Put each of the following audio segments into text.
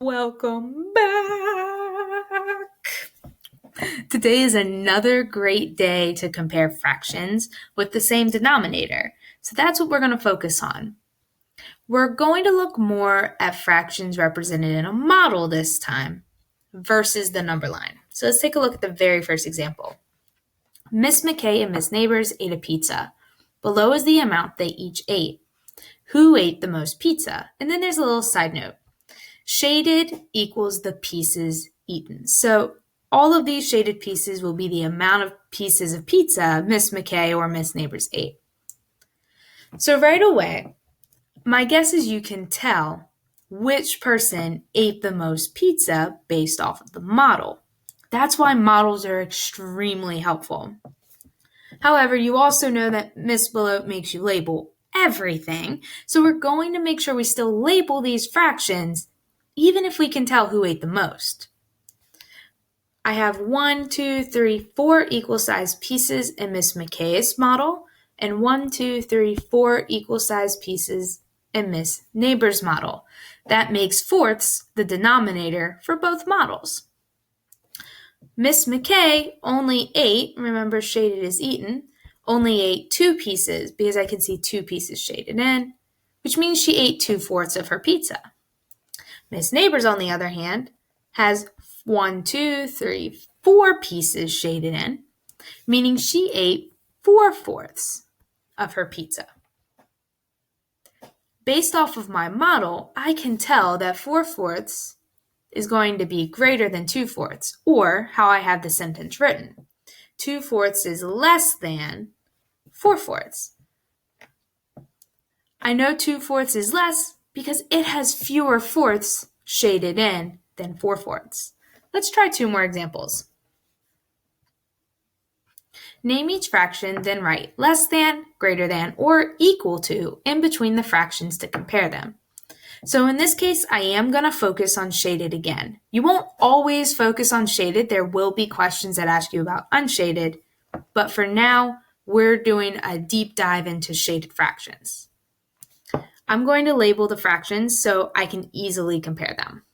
Welcome back! Today is another great day to compare fractions with the same denominator. So that's what we're going to focus on. We're going to look more at fractions represented in a model this time versus the number line. So let's take a look at the very first example. Miss McKay and Miss Neighbors ate a pizza. Below is the amount they each ate. Who ate the most pizza? And then there's a little side note. Shaded equals the pieces eaten. So all of these shaded pieces will be the amount of pieces of pizza Miss McKay or Miss Neighbors ate. So right away, my guess is you can tell which person ate the most pizza based off of the model. That's why models are extremely helpful. However, you also know that Miss Below makes you label everything, so we're going to make sure we still label these fractions even if we can tell who ate the most. I have 1, 2, 3, 4 equal-sized pieces in Miss McKay's model, and 1, 2, 3, 4 equal-sized pieces in Miss Neighbor's model. That makes fourths the denominator for both models. Miss McKay only ate, remember shaded is eaten, only ate 2 pieces because I can see 2 pieces shaded in, which means she ate 2/4 of her pizza. Miss Neighbors, on the other hand, has 1, 2, 3, 4 pieces shaded in, meaning she ate 4/4 of her pizza. Based off of my model, I can tell that 4/4 is going to be greater than 2/4, or how I have the sentence written. 2/4 is less than 4/4. I know 2/4 is less because it has fewer fourths shaded in than 4/4. Let's try 2 more examples. Name each fraction, then write less than, greater than, or equal to in between the fractions to compare them. So in this case, I am going to focus on shaded again. You won't always focus on shaded. There will be questions that ask you about unshaded, but for now, we're doing a deep dive into shaded fractions. I'm going to label the fractions so I can easily compare them.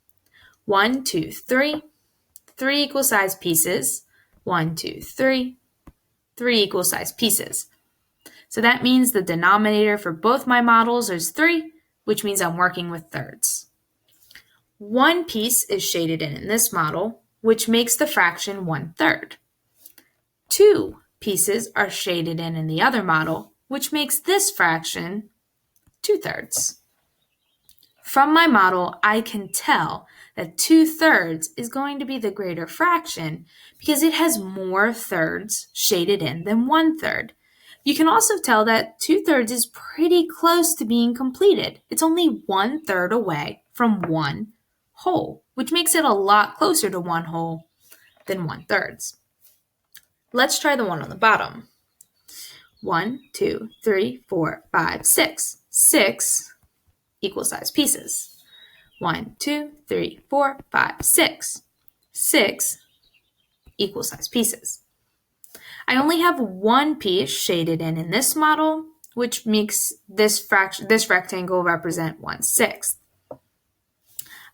1, 2, 3, 3 equal-sized pieces. 1, 2, 3, 3 equal-sized pieces. So that means the denominator for both my models is 3, which means I'm working with thirds. 1 piece is shaded in this model, which makes the fraction 1/3. 2 pieces are shaded in the other model, which makes this fraction 2/3. From my model, I can tell that 2/3 is going to be the greater fraction because it has more thirds shaded in than 1/3. You can also tell that 2/3 is pretty close to being completed. It's only 1/3 away from 1 whole, which makes it a lot closer to 1 whole than 1/3. Let's try the one on the bottom. 1, 2, 3, 4, 5, 6. 6 equal-sized pieces. 1, 2, 3, 4, 5, 6. 6 equal-sized pieces. I only have 1 piece shaded in this model, which makes this rectangle represent 1/6.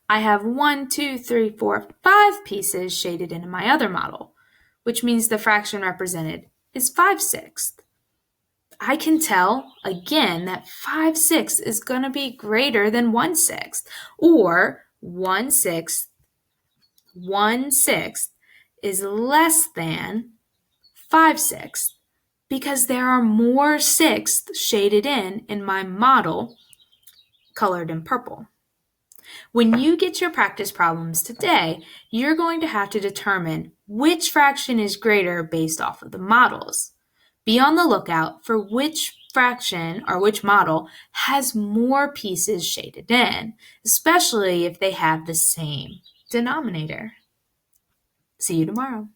I have 1, 2, 3, 4, 5 pieces shaded in my other model, which means the fraction represented is 5/6. I can tell, again, that 5/6 is going to be greater than 1/6, or 1/6 is less than 5/6 because there are more sixths shaded in my model colored in purple. When you get your practice problems today, you're going to have to determine which fraction is greater based off of the models. Be on the lookout for which fraction or which model has more pieces shaded in, especially if they have the same denominator. See you tomorrow.